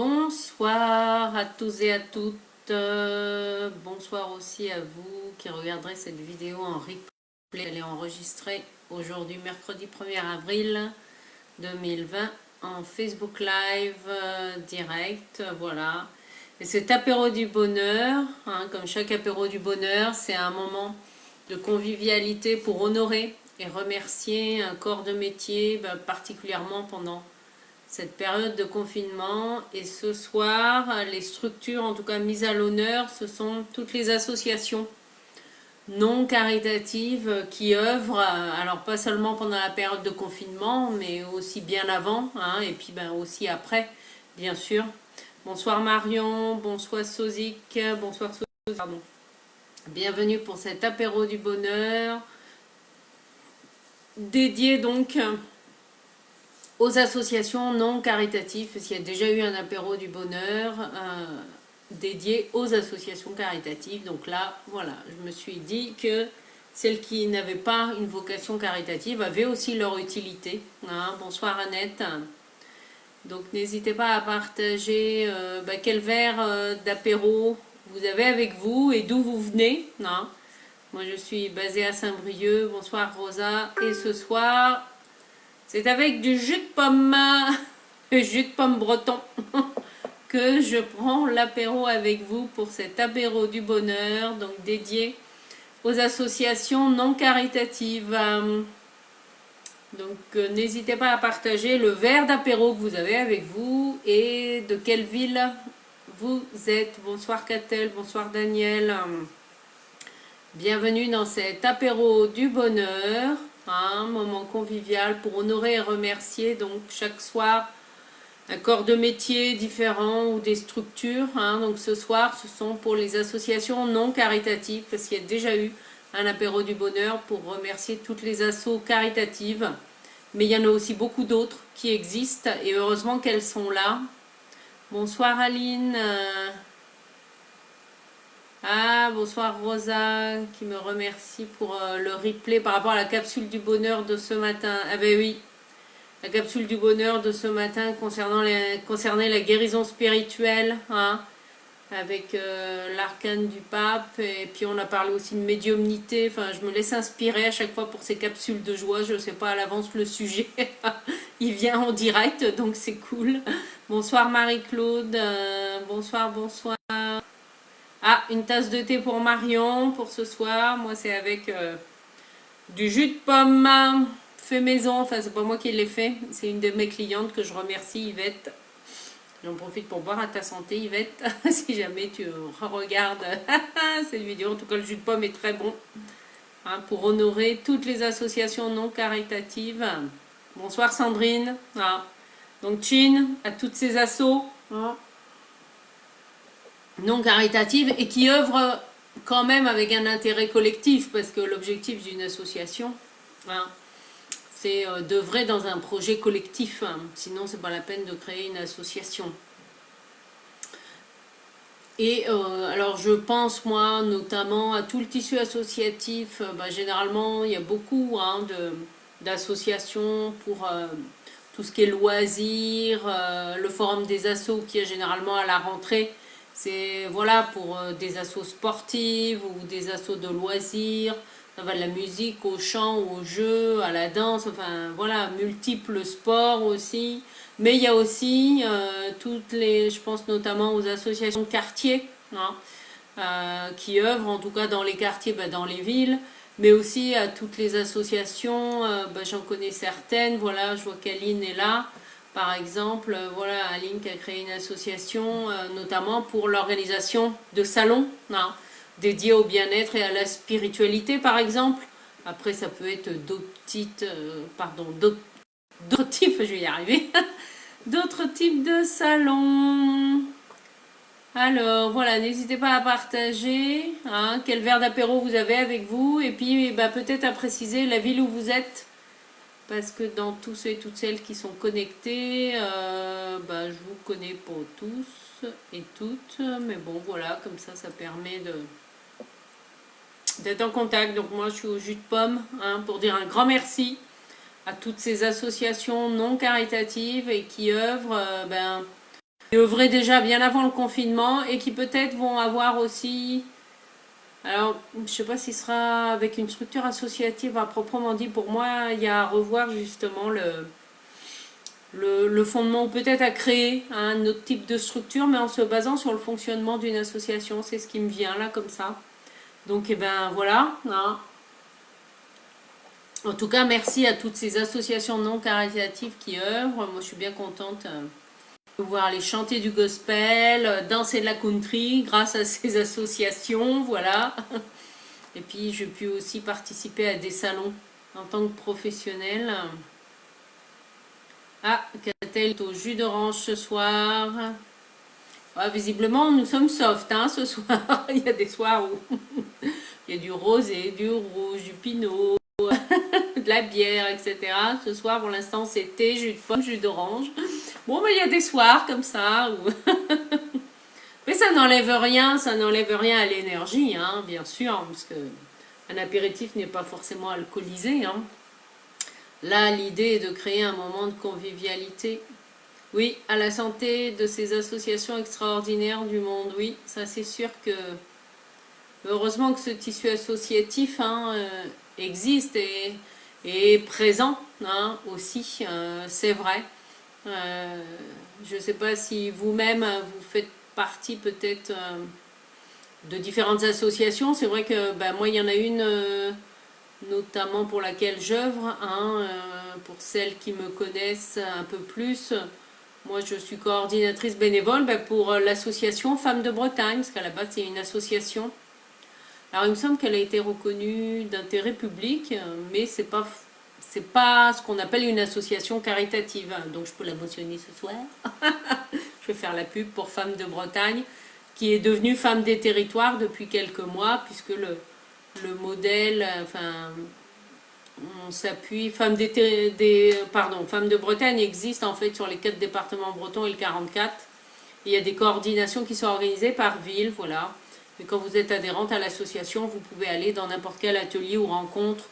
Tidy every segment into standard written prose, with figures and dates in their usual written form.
Bonsoir à tous et à toutes. Bonsoir aussi à vous qui regarderez cette vidéo en replay. Elle est enregistrée aujourd'hui, mercredi 1er avril 2020, en Facebook Live direct. Voilà. Et cet apéro du bonheur, comme chaque apéro du bonheur, c'est un moment de convivialité pour honorer et remercier un corps de métier, particulièrement pendant cette période de confinement. Et ce soir, les structures en tout cas mises à l'honneur, ce sont toutes les associations non caritatives qui œuvrent, alors pas seulement pendant la période de confinement, mais aussi bien avant, et puis aussi après, bien sûr. Bonsoir Marion, bonsoir Sozik, bonsoir Sozik, pardon. Bienvenue pour cet apéro du bonheur, dédié donc aux associations non caritatives, parce qu'il y a déjà eu un apéro du bonheur dédié aux associations caritatives. Donc là, voilà, je me suis dit que celles qui n'avaient pas une vocation caritative avaient aussi leur utilité. Bonsoir Annette. Donc n'hésitez pas à partager quel verre d'apéro vous avez avec vous et d'où vous venez. Moi je suis basée à Saint-Brieuc. Bonsoir Rosa. Et ce soir, c'est avec du jus de pomme, jus de pomme breton, que je prends l'apéro avec vous pour cet apéro du bonheur, donc dédié aux associations non caritatives. Donc n'hésitez pas à partager le verre d'apéro que vous avez avec vous et de quelle ville vous êtes. Bonsoir Catel, bonsoir Daniel. Bienvenue dans cet apéro du bonheur, un moment convivial pour honorer et remercier donc chaque soir un corps de métier différent ou des structures. Donc ce soir, ce sont pour les associations non caritatives, parce qu'il y a déjà eu un apéro du bonheur pour remercier toutes les assos caritatives. Mais il y en a aussi beaucoup d'autres qui existent et heureusement qu'elles sont là. Bonsoir Aline. Bonsoir Rosa qui me remercie pour le replay par rapport à la capsule du bonheur de ce matin. Ah ben oui, la capsule du bonheur de ce matin concernait la guérison spirituelle, avec l'arcane du pape. Et puis on a parlé aussi de médiumnité. Enfin, je me laisse inspirer à chaque fois pour ces capsules de joie. Je ne sais pas à l'avance le sujet. Il vient en direct, donc c'est cool. Bonsoir Marie-Claude. Bonsoir, bonsoir. Une tasse de thé pour Marion pour ce soir. Moi, c'est avec du jus de pomme fait maison. Enfin, c'est pas moi qui l'ai fait. C'est une de mes clientes que je remercie, Yvette. J'en profite pour boire à ta santé, Yvette. Si jamais tu regardes cette vidéo. En tout cas, le jus de pomme est très bon. Pour honorer toutes les associations non caritatives. Bonsoir Sandrine. Donc, Chin, à toutes ces assos. Non caritatives et qui œuvrent quand même avec un intérêt collectif, parce que l'objectif d'une association, c'est d'œuvrer dans un projet collectif, sinon c'est pas la peine de créer une association. Et alors je pense moi notamment à tout le tissu associatif. Généralement il y a beaucoup d'associations pour tout ce qui est loisirs, le forum des assos qui est généralement à la rentrée. C'est voilà, pour des assos sportives ou des assos de loisirs. Ça va de la musique au chant, au jeu, à la danse, enfin voilà, multiples sports aussi. Mais il y a aussi je pense notamment aux associations de quartier, qui œuvrent en tout cas dans les quartiers, dans les villes, mais aussi à toutes les associations. J'en connais certaines, voilà, je vois qu'Aline est là. Par exemple, voilà, Aline qui a créé une association notamment pour l'organisation de salons dédiés au bien-être et à la spiritualité, par exemple. Après, ça peut être d'autres types, je vais y arriver, d'autres types de salons. Alors, voilà, n'hésitez pas à partager quel verre d'apéro vous avez avec vous, et puis peut-être à préciser la ville où vous êtes. Parce que dans tous ceux et toutes celles qui sont connectés, je vous connais pas tous et toutes. Mais bon, voilà, comme ça permet d'être en contact. Donc moi, je suis au jus de pomme pour dire un grand merci à toutes ces associations non caritatives et qui œuvrent œuvraient déjà bien avant le confinement et qui peut-être vont avoir aussi... Alors, je ne sais pas s'il sera avec une structure associative à proprement dit. Pour moi, il y a à revoir justement le fondement, ou peut-être à créer un autre type de structure, mais en se basant sur le fonctionnement d'une association. C'est ce qui me vient là, comme ça. Donc, eh ben voilà. Hein. En tout cas, merci à toutes ces associations non caritatives qui œuvrent. Moi, je suis bien contente de voir aller chanter du gospel, danser de la country grâce à ces associations. Voilà. Et puis, j'ai pu aussi participer à des salons en tant que professionnelle. Ah, Catel est au jus d'orange ce soir. Ah, visiblement, nous sommes soft hein, ce soir. Il y a des soirs où il y a du rosé, du rouge, du pinot, de la bière, etc. Ce soir, pour l'instant, c'est thé, jus de pomme, jus d'orange. Bon, mais il y a des soirs comme ça. Mais ça n'enlève rien à l'énergie, hein, bien sûr, parce que un apéritif n'est pas forcément alcoolisé. Hein. Là, l'idée est de créer un moment de convivialité. Oui, à la santé de ces associations extraordinaires du monde, oui, ça c'est sûr que heureusement que ce tissu associatif hein, existe et est présent hein, aussi, c'est vrai. Je ne sais pas si vous-même vous faites partie peut-être de différentes associations. C'est vrai que ben, moi il y en a une notamment pour laquelle j'œuvre, hein, pour celles qui me connaissent un peu plus. Moi, je suis coordinatrice bénévole pour l'association Femmes de Bretagne, parce qu'à la base, c'est une association. Alors, il me semble qu'elle a été reconnue d'intérêt public, mais c'est pas ce qu'on appelle une association caritative. Donc, je peux la mentionner ce soir. Je vais faire la pub pour Femmes de Bretagne, qui est devenue Femmes des Territoires depuis quelques mois, puisque le modèle, enfin, on s'appuie, Femmes Femmes de Bretagne existe en fait sur les 4 départements bretons et le 44. Il y a des coordinations qui sont organisées par ville, voilà. Et quand vous êtes adhérente à l'association, vous pouvez aller dans n'importe quel atelier ou rencontre,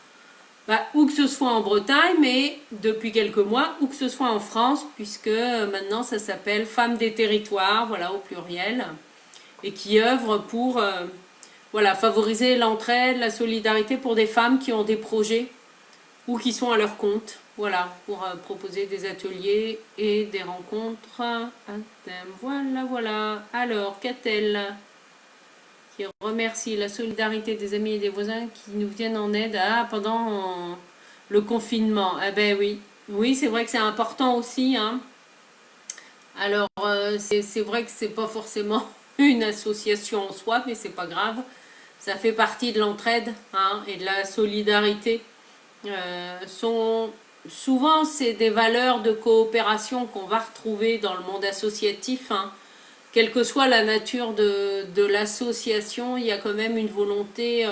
où que ce soit en Bretagne, mais depuis quelques mois, où que ce soit en France, puisque maintenant ça s'appelle Femmes des Territoires, voilà, au pluriel, et qui œuvre pour voilà, favoriser l'entraide, la solidarité pour des femmes qui ont des projets ou qui sont à leur compte, voilà, pour proposer des ateliers et des rencontres à thème. Voilà, voilà. Alors, Catel, qui remercie la solidarité des amis et des voisins qui nous viennent en aide pendant le confinement. Eh ben oui, oui, c'est vrai que c'est important aussi. Hein. Alors, c'est vrai que c'est pas forcément une association en soi, mais c'est pas grave. Ça fait partie de l'entraide hein, et de la solidarité. Souvent, c'est des valeurs de coopération qu'on va retrouver dans le monde associatif. Hein. Quelle que soit la nature de l'association, il y a quand même une volonté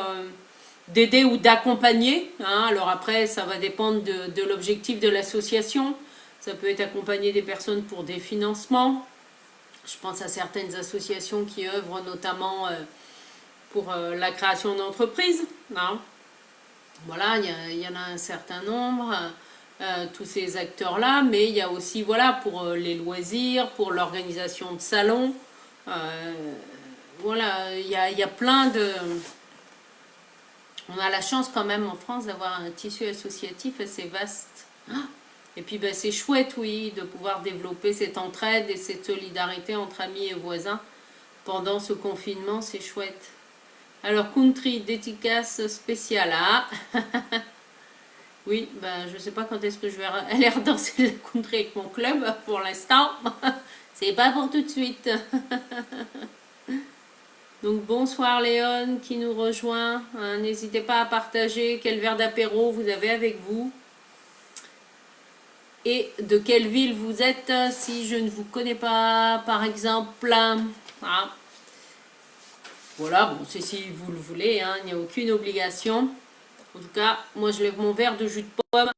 d'aider ou d'accompagner. Hein. Alors après, ça va dépendre de l'objectif de l'association. Ça peut être accompagner des personnes pour des financements. Je pense à certaines associations qui œuvrent notamment pour la création d'entreprises. Hein. Voilà, il y en a un certain nombre, tous ces acteurs-là, mais il y a aussi, voilà, pour les loisirs, pour l'organisation de salons, voilà, il y a plein de... On a la chance quand même en France d'avoir un tissu associatif assez vaste. Et puis ben, c'est chouette, oui, de pouvoir développer cette entraide et cette solidarité entre amis et voisins pendant ce confinement, c'est chouette. Alors, country dédicace spéciale à... Oui, ben, je sais pas quand est-ce que je vais aller redanser le country avec mon club pour l'instant. C'est pas pour tout de suite. Donc bonsoir Léon qui nous rejoint. Hein, n'hésitez pas à partager quel verre d'apéro vous avez avec vous. Et de quelle ville vous êtes si je ne vous connais pas par exemple. Ah. Voilà, bon c'est si vous le voulez, hein, il n'y a aucune obligation. En tout cas, moi je lève mon verre de jus de pomme.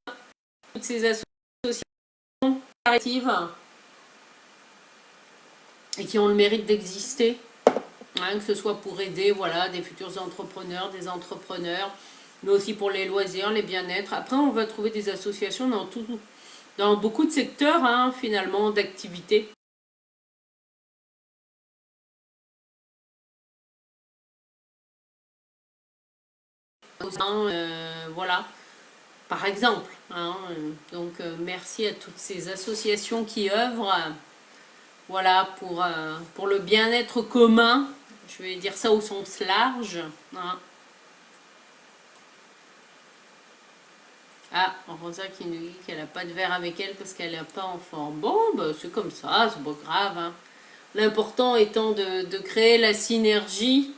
Toutes ces associations caritables et qui ont le mérite d'exister, hein, que ce soit pour aider voilà, des futurs entrepreneurs, des entrepreneurs, mais aussi pour les loisirs, les bien-être. Après, on va trouver des associations dans beaucoup de secteurs, hein, finalement, d'activité. voilà, par exemple. Hein, donc merci à toutes ces associations qui œuvrent, voilà, pour le bien-être commun. Je vais dire ça au sens large. Hein. Ah, Rosa qui nous dit qu'elle n'a pas de verre avec elle parce qu'elle n'est pas en forme. Bon, bah, c'est comme ça, c'est pas grave. Hein. L'important étant de créer la synergie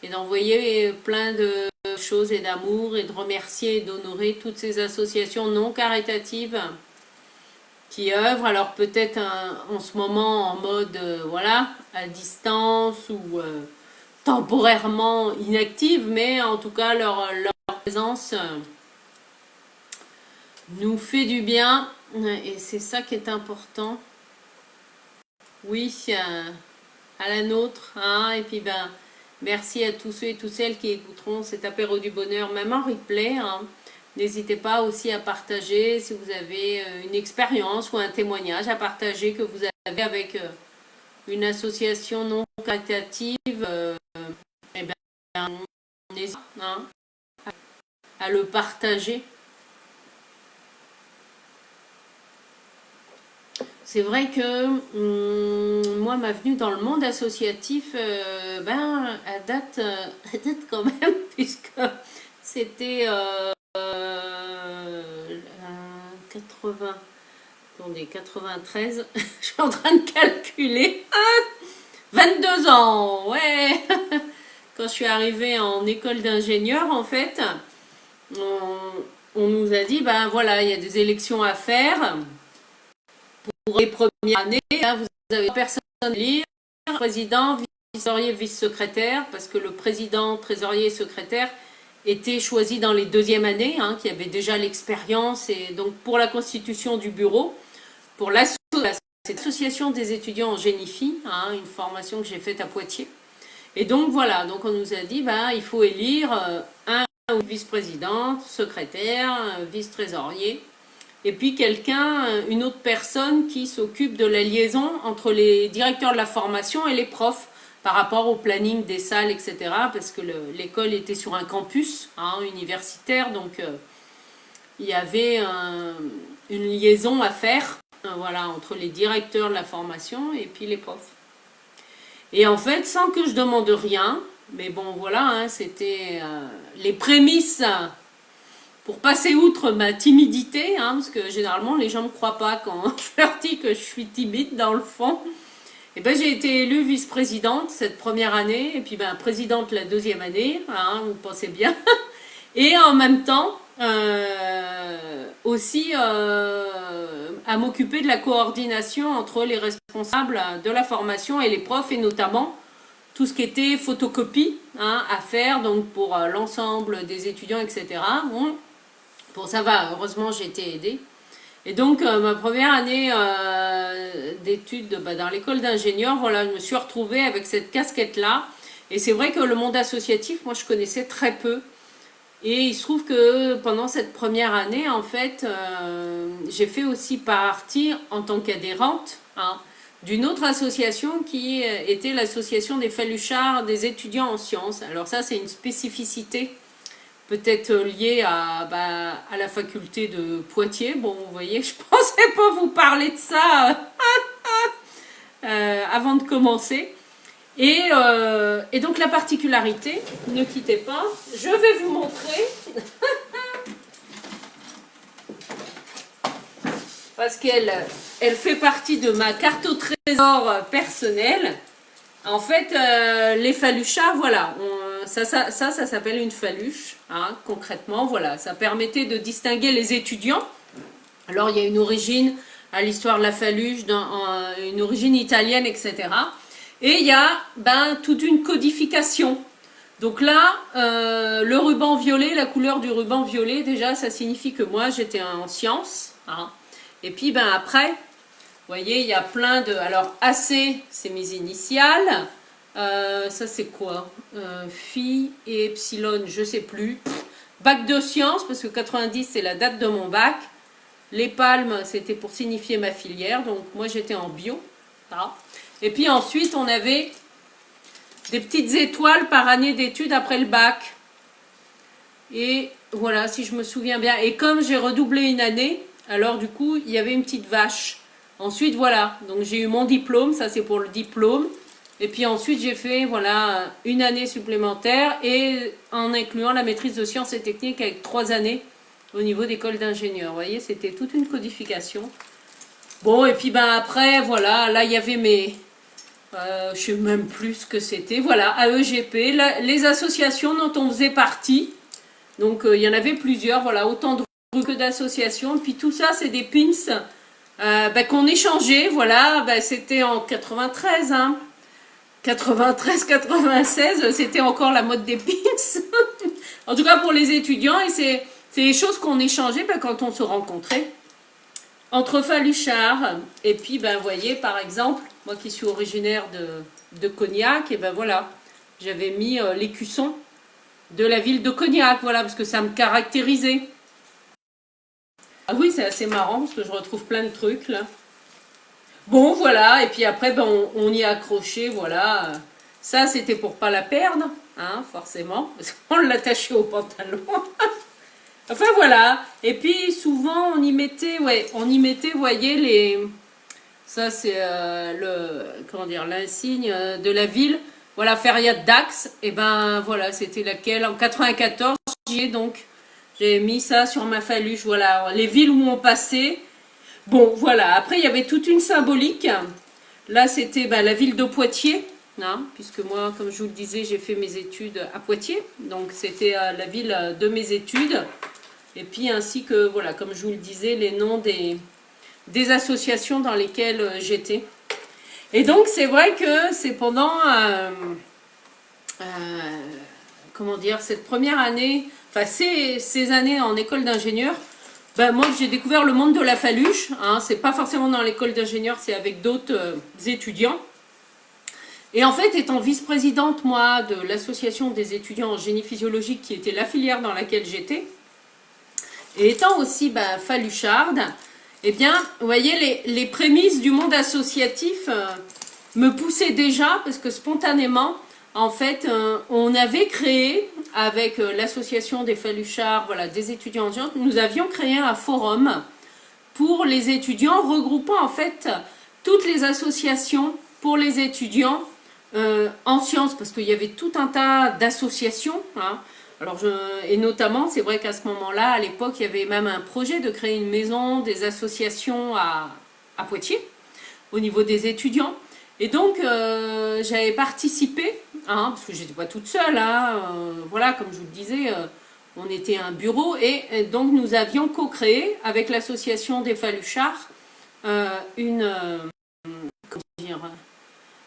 et d'envoyer plein de choses et d'amour et de remercier et d'honorer toutes ces associations non caritatives qui œuvrent. Alors peut-être en ce moment en mode, voilà, à distance ou temporairement inactive, mais en tout cas leur présence nous fait du bien et c'est ça qui est important. Oui, à la nôtre. Hein, et puis ben, merci à tous ceux et toutes celles qui écouteront cet apéro du bonheur, même en replay. Hein. N'hésitez pas aussi à partager si vous avez une expérience ou un témoignage à partager que vous avez avec une association non caritative. Eh bien, n'hésitez pas hein, à le partager. C'est vrai que moi, ma venue dans le monde associatif, elle date, elle date quand même, puisque c'était 80, attendez, 93, je suis en train de calculer, 22 ans, ouais. Quand je suis arrivée en école d'ingénieur, en fait, on nous a dit, ben voilà, il y a des élections à faire. Pour les premières années, hein, vous avez personne à lire, président, trésorier, vice-secrétaire, parce que le président, trésorier et secrétaire étaient choisis dans les deuxièmes années, hein, qui avaient déjà l'expérience. Et donc pour la constitution du bureau, pour l'association des étudiants en génie phi, hein, une formation que j'ai faite à Poitiers. Et donc voilà, donc on nous a dit, ben, il faut élire un vice-président, secrétaire, vice-trésorier. Et puis quelqu'un, une autre personne qui s'occupe de la liaison entre les directeurs de la formation et les profs par rapport au planning des salles, etc. Parce que l'école était sur un campus hein, universitaire, donc il y avait une liaison à faire voilà, entre les directeurs de la formation et puis les profs. Et en fait, sans que je demande rien, mais bon voilà, hein, c'était les prémices pour passer outre ma timidité, hein, parce que généralement les gens ne me croient pas quand je leur dis que je suis timide dans le fond. Et ben, j'ai été élue vice-présidente cette première année, et puis ben, présidente la deuxième année, hein, vous pensez bien. Et en même temps, aussi à m'occuper de la coordination entre les responsables de la formation et les profs, et notamment tout ce qui était photocopie hein, à faire donc pour l'ensemble des étudiants, etc. Bon, bon, ça va, heureusement j'ai été aidée. Et donc ma première année d'études dans l'école d'ingénieur, voilà, je me suis retrouvée avec cette casquette-là. Et c'est vrai que le monde associatif, moi je connaissais très peu. Et il se trouve que pendant cette première année, en fait, j'ai fait aussi partie en tant qu'adhérente hein, d'une autre association qui était l'association des Faluchards des étudiants en sciences. Alors ça, c'est une spécificité peut-être liée à la faculté de Poitiers. Bon, vous voyez, je pensais pas vous parler de ça avant de commencer. Et donc la particularité, ne quittez pas, je vais vous montrer, parce qu'elle fait partie de ma carte au trésor personnelle. En fait, les faluchards, voilà, ça s'appelle une faluche, hein, concrètement, voilà, ça permettait de distinguer les étudiants. Alors il y a une origine à l'histoire de la faluche, une origine italienne, etc. Et il y a toute une codification. Donc là, le ruban violet, la couleur du ruban violet, déjà, ça signifie que moi, j'étais en sciences. Hein. Et puis, après, vous voyez, il y a plein de... Alors, AC, c'est mes initiales. Ça, c'est quoi Phi et Epsilon, je sais plus. Bac de sciences, parce que 90, c'est la date de mon bac. Les palmes, c'était pour signifier ma filière. Donc, moi, j'étais en bio. Hein. Et puis ensuite, on avait des petites étoiles par année d'études après le bac. Et voilà, si je me souviens bien. Et comme j'ai redoublé une année, alors du coup, il y avait une petite vache. Ensuite, voilà, donc j'ai eu mon diplôme, ça c'est pour le diplôme. Et puis ensuite, j'ai fait voilà une année supplémentaire et en incluant la maîtrise de sciences et techniques avec 3 années au niveau d'école d'ingénieur. Vous voyez, c'était toute une codification. Bon, et puis ben après, voilà, là il y avait mes, je sais même plus ce que c'était. Voilà, AEGP, les associations dont on faisait partie. Donc il y en avait plusieurs, voilà, autant de groupes que d'associations. Puis tout ça, c'est des pins qu'on échangeait. Voilà, c'était en 93, hein. 93, 96, c'était encore la mode des pins. En tout cas pour les étudiants, et c'est les choses qu'on échangeait quand on se rencontrait. Entre Faluchard, et puis, vous voyez, par exemple, moi qui suis originaire de Cognac, et ben voilà, j'avais mis l'écusson de la ville de Cognac, voilà, parce que ça me caractérisait. Ah oui, c'est assez marrant, parce que je retrouve plein de trucs, là. Bon, voilà, et puis après, on y a accroché, voilà. Ça, c'était pour pas la perdre, hein, forcément, parce qu'on l'attachait au pantalon. Enfin, voilà. Et puis, souvent, on y mettait, vous voyez, ça, c'est comment dire, l'insigne de la ville. Voilà, Feria de Dax. Et ben voilà, c'était laquelle en 94. J'y ai donc. J'ai mis ça sur ma faluche. Voilà, les villes où on passait. Bon, voilà. Après, il y avait toute une symbolique. Là, c'était la ville de Poitiers. Hein, puisque moi, comme je vous le disais, j'ai fait mes études à Poitiers. Donc, c'était la ville de mes études. Et puis, ainsi que, voilà, comme je vous le disais, les noms des associations dans lesquelles j'étais. Et donc, c'est vrai que c'est pendant, comment dire, cette première année, enfin, ces années en école d'ingénieur, moi, j'ai découvert le monde de la faluche. Hein, c'est pas forcément dans l'école d'ingénieur, c'est avec d'autres étudiants. Et en fait, étant vice-présidente, moi, de l'association des étudiants en génie physiologique, qui était la filière dans laquelle j'étais, et étant aussi falucharde, eh bien, vous voyez, les prémices du monde associatif me poussaient déjà, parce que spontanément, en fait, on avait créé, avec l'association des faluchards, voilà, des étudiants en sciences, nous avions créé un forum pour les étudiants, regroupant en fait toutes les associations pour les étudiants en sciences, parce qu'il y avait tout un tas d'associations, hein. Alors et notamment, c'est vrai qu'à ce moment-là, à l'époque, il y avait même un projet de créer une maison des associations à Poitiers, au niveau des étudiants. Et donc, j'avais participé, hein, parce que j'étais pas toute seule, hein, voilà, comme je vous le disais, on était un bureau, et donc nous avions co-créé avec l'association des Faluchards comment dire,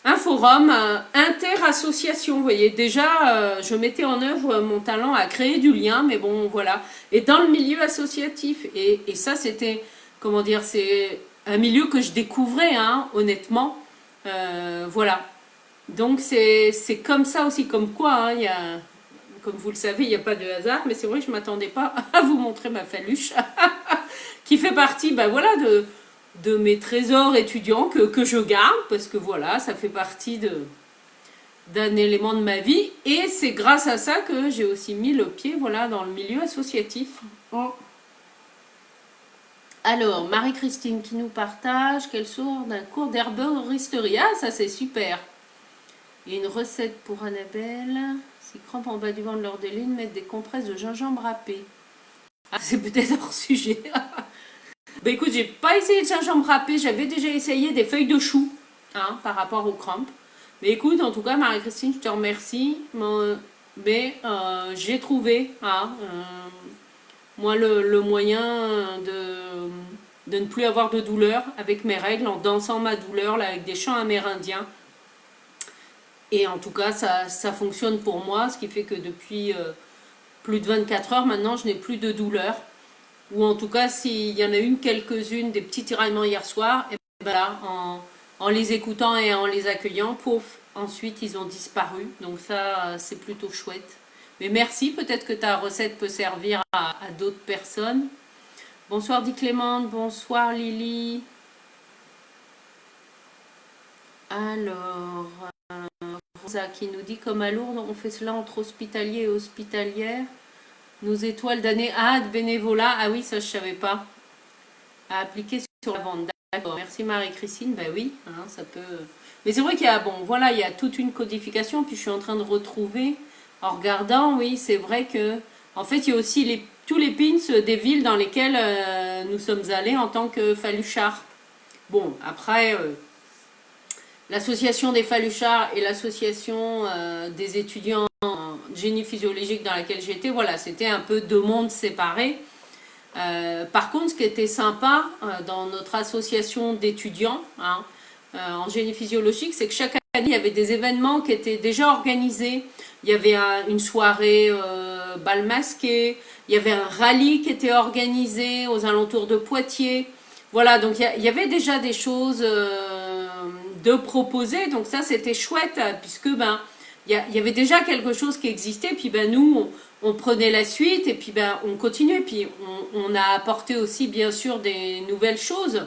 un forum inter-association. Vous voyez, déjà, je mettais en œuvre mon talent à créer du lien, mais bon, voilà. Et dans le milieu associatif, et ça, c'était, comment dire, c'est un milieu que je découvrais, hein, honnêtement. Voilà. Donc, c'est comme ça aussi, comme quoi, hein, comme vous le savez, il n'y a pas de hasard, mais c'est vrai que je ne m'attendais pas à vous montrer ma faluche, qui fait partie, voilà, de mes trésors étudiants que je garde, parce que voilà, ça fait partie d'un élément de ma vie, et c'est grâce à ça que j'ai aussi mis le pied, voilà, dans le milieu associatif. Oh. Alors, Marie-Christine qui nous partage qu'elle sort d'un cours d'herboristerie. Ah, ça c'est super. Et une recette pour Annabelle. Si crampes en bas du ventre lors des lunes, mettre des compresses de gingembre râpé. Ah, c'est peut-être hors sujet. Écoute, j'ai pas essayé de gingembre râpé, j'avais déjà essayé des feuilles de chou, hein, par rapport aux crampes. Mais écoute, en tout cas, Marie-Christine, je te remercie. Mais j'ai trouvé, hein, moi, le moyen de ne plus avoir de douleur avec mes règles, en dansant ma douleur là, avec des chants amérindiens. Et en tout cas, ça fonctionne pour moi, ce qui fait que depuis plus de 24 heures maintenant, je n'ai plus de douleur. Ou en tout cas, s'il y en a quelques-unes, des petits tiraillements hier soir, et ben là, en les écoutant et en les accueillant, pouf, ensuite ils ont disparu. Donc ça, c'est plutôt chouette. Mais merci, peut-être que ta recette peut servir à d'autres personnes. Bonsoir dit Clémente, bonsoir Lily. Alors, Rosa qui nous dit comme à Lourdes, on fait cela entre hospitaliers et hospitalières. Nos étoiles d'année. Ah, de bénévolat. Ah oui, ça je savais pas. À appliquer sur la vente. D'accord. Merci Marie-Christine. Ben oui, hein, ça peut. Mais c'est vrai qu'il y a, bon, voilà, il y a toute une codification. Puis je suis en train de retrouver, en regardant, oui, c'est vrai que, en fait, il y a aussi tous les pins des villes dans lesquelles nous sommes allés en tant que Faluchard. Bon, après, l'association des Faluchards et l'association des étudiants en génie physiologique dans laquelle j'étais, voilà, c'était un peu deux mondes séparés. Par contre, ce qui était sympa dans notre association d'étudiants hein, en génie physiologique, c'est que chaque année, il y avait des événements qui étaient déjà organisés. Il y avait une soirée bal masqué, il y avait un rallye qui était organisé aux alentours de Poitiers. Voilà, donc il y avait déjà des choses de proposer, donc ça c'était chouette, puisque ben, il y avait déjà quelque chose qui existait, puis ben nous, on prenait la suite, et puis ben on continuait, puis on a apporté aussi bien sûr des nouvelles choses.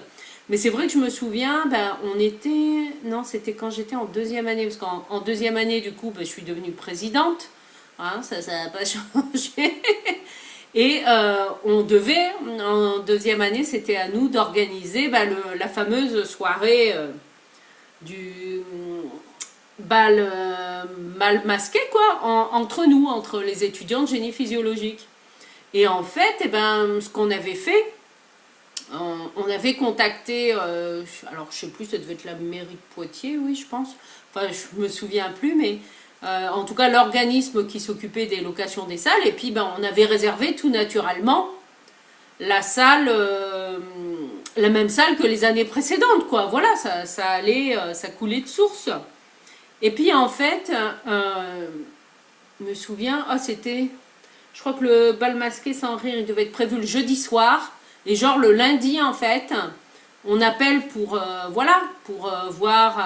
Mais c'est vrai que je me souviens, ben on était, non c'était quand j'étais en deuxième année, parce qu'en deuxième année du coup, ben, je suis devenue présidente, hein, ça n'a pas changé. Et on devait, en deuxième année, c'était à nous d'organiser ben, la fameuse soirée du bal mal masqué, quoi, entre nous, entre les étudiants de génie physiologique. Et en fait, eh ben, ce qu'on avait fait, on avait contacté, alors je sais plus, ça devait être la mairie de Poitiers, oui, je pense. Enfin, je me souviens plus, mais en tout cas, l'organisme qui s'occupait des locations des salles. Et puis, ben, on avait réservé tout naturellement la salle, la même salle que les années précédentes, quoi. Voilà, ça allait, ça coulait de source. Et puis, en fait, je me souviens, oh, c'était, je crois que le bal masqué sans rire, il devait être prévu le jeudi soir. Et genre le lundi, en fait, on appelle pour, voilà, pour voir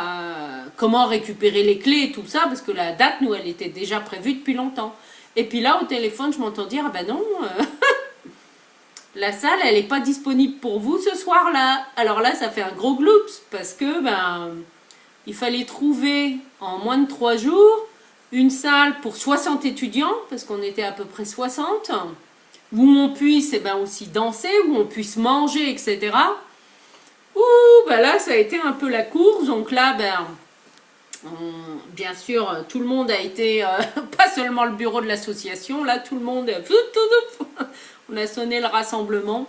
comment récupérer les clés et tout ça, parce que la date, nous, elle était déjà prévue depuis longtemps. Et puis là, au téléphone, je m'entends dire, ah ben non, la salle, elle n'est pas disponible pour vous ce soir-là. Alors là, ça fait un gros gloops, parce que, ben, il fallait trouver en moins de 3 jours une salle pour 60 étudiants, parce qu'on était à peu près 60, où on puisse eh ben, aussi danser, où on puisse manger, etc. Ouh, ben là, ça a été un peu la course. Donc là, ben, bien sûr, tout le monde a été, pas seulement le bureau de l'association, là, tout le monde, on a sonné le rassemblement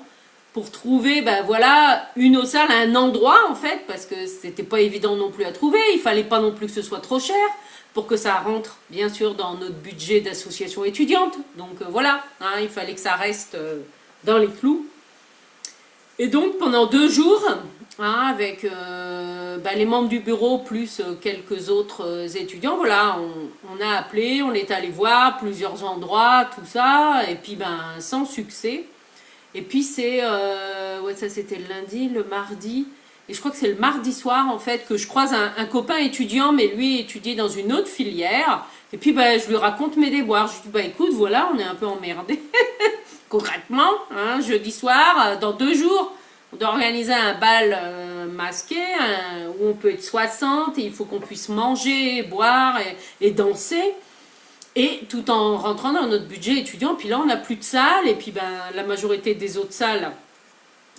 pour trouver, ben voilà, une autre salle, un endroit en fait, parce que c'était pas évident non plus à trouver, il fallait pas non plus que ce soit trop cher, pour que ça rentre bien sûr dans notre budget d'association étudiante, donc voilà, hein, il fallait que ça reste dans les clous. Et donc pendant 2 jours, hein, avec ben, les membres du bureau plus quelques autres étudiants, voilà, on a appelé, on est allé voir plusieurs endroits, tout ça, et puis ben sans succès. Et puis c'est, ouais ça c'était le lundi, le mardi, et je crois que c'est le mardi soir en fait que je croise un copain étudiant, mais lui étudiait dans une autre filière. Et puis bah, je lui raconte mes déboires. Je lui dis bah écoute voilà on est un peu emmerdé. Concrètement, hein, jeudi soir, dans 2 jours, on doit organiser un bal masqué où on peut être 60 et il faut qu'on puisse manger, boire et danser. Et tout en rentrant dans notre budget étudiant, puis là on n'a plus de salles, et puis ben, la majorité des autres salles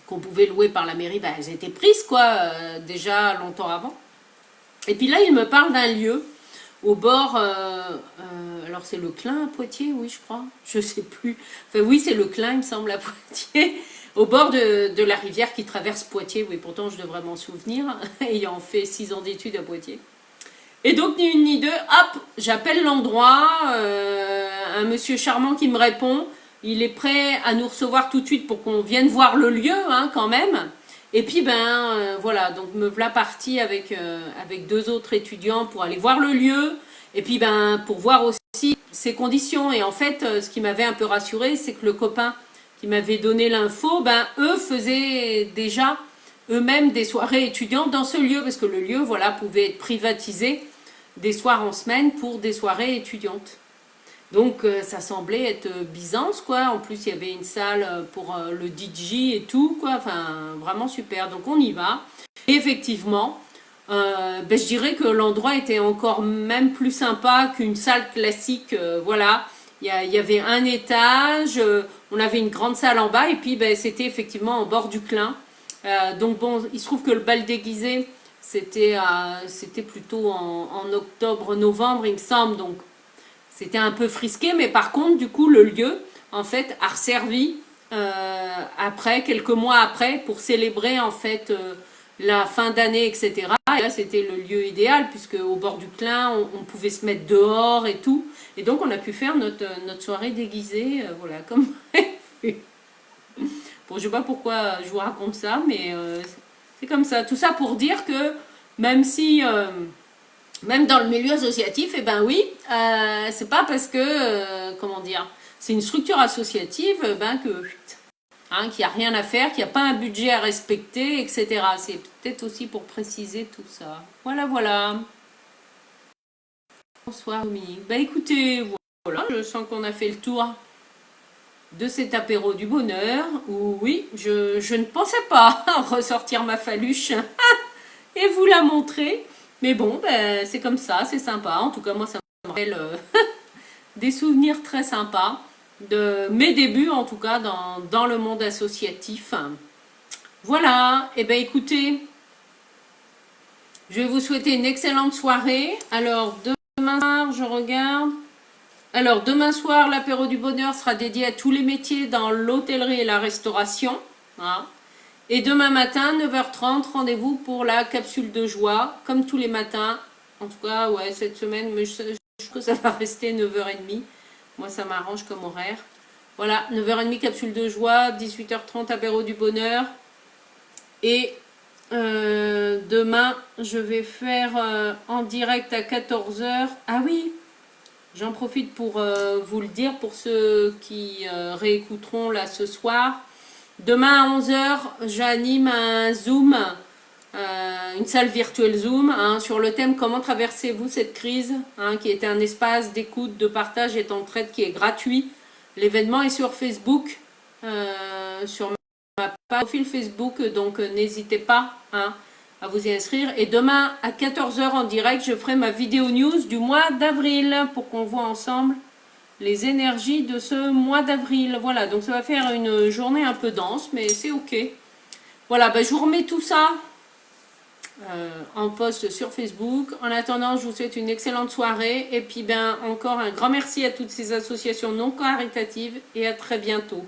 qu'on pouvait louer par la mairie, ben, elles étaient prises quoi, déjà longtemps avant. Et puis là il me parle d'un lieu au bord, alors c'est le Clin à Poitiers, oui je crois, je sais plus, enfin oui c'est le Clin il me semble à Poitiers, au bord de la rivière qui traverse Poitiers, oui pourtant je devrais m'en souvenir, ayant fait 6 ans d'études à Poitiers. Et donc, ni une ni deux, hop, j'appelle l'endroit, un monsieur charmant qui me répond, il est prêt à nous recevoir tout de suite pour qu'on vienne voir le lieu, hein, quand même. Et puis, ben, voilà, donc me voilà partie avec 2 autres étudiants pour aller voir le lieu, et puis, ben, pour voir aussi ses conditions. Et en fait, ce qui m'avait un peu rassurée, c'est que le copain qui m'avait donné l'info, ben, eux faisaient déjà eux-mêmes des soirées étudiantes dans ce lieu, parce que le lieu, voilà, pouvait être privatisé des soirs en semaine pour des soirées étudiantes. Donc ça semblait être Byzance quoi. En plus il y avait une salle pour le DJ et tout quoi. Enfin vraiment super. Donc on y va. Et effectivement, ben, je dirais que l'endroit était encore même plus sympa qu'une salle classique. Voilà. Il y avait un étage, on avait une grande salle en bas et puis ben, c'était effectivement en bord du Clin. Donc bon, il se trouve que le bal déguisé, c'était plutôt en octobre-novembre, il me semble. Donc c'était un peu frisqué, mais par contre, du coup, le lieu, en fait, a resservi après, quelques mois après, pour célébrer en fait la fin d'année, etc. Et là, c'était le lieu idéal, puisque au bord du Clin, on pouvait se mettre dehors et tout. Et donc, on a pu faire notre soirée déguisée, voilà, comme prévu. Bon, je sais pas pourquoi je vous raconte ça, mais c'est comme ça. Tout ça pour dire que même si, même dans le milieu associatif, eh ben oui, c'est pas parce que, comment dire, c'est une structure associative, ben que hein, qu'il n'y a rien à faire, qu'il n'y a pas un budget à respecter, etc. C'est peut-être aussi pour préciser tout ça. Voilà, voilà. Bonsoir Dominique. Bah écoutez, voilà, je sens qu'on a fait le tour de cet apéro du bonheur, où oui, je ne pensais pas ressortir ma faluche et vous la montrer. Mais bon, ben, c'est comme ça, c'est sympa. En tout cas, moi, ça me rappelle des souvenirs très sympas de mes débuts, en tout cas, dans le monde associatif. Voilà, et ben écoutez, je vais vous souhaiter une excellente soirée. Alors, demain soir, je regarde. Alors, demain soir, l'apéro du bonheur sera dédié à tous les métiers dans l'hôtellerie et la restauration. Hein. Et demain matin, 9h30, rendez-vous pour la capsule de joie, comme tous les matins. En tout cas, ouais, cette semaine, mais je trouve que ça va rester 9h30. Moi, ça m'arrange comme horaire. Voilà, 9h30, capsule de joie, 18h30, apéro du bonheur. Et demain, je vais faire en direct à 14h. Ah oui, j'en profite pour vous le dire, pour ceux qui réécouteront là ce soir. Demain à 11h, j'anime un Zoom, une salle virtuelle Zoom, hein, sur le thème Comment traversez-vous cette crise, hein, qui est un espace d'écoute, de partage et d'entraide qui est gratuit. L'événement est sur Facebook, sur ma profil Facebook, donc n'hésitez pas hein, à vous y inscrire. Et demain à 14h en direct, je ferai ma vidéo news du mois d'avril pour qu'on voit ensemble les énergies de ce mois d'avril. Voilà, donc ça va faire une journée un peu dense, mais c'est ok. Voilà, ben, je vous remets tout ça en post sur Facebook. En attendant, je vous souhaite une excellente soirée. Et puis, ben, encore un grand merci à toutes ces associations non caritatives et à très bientôt.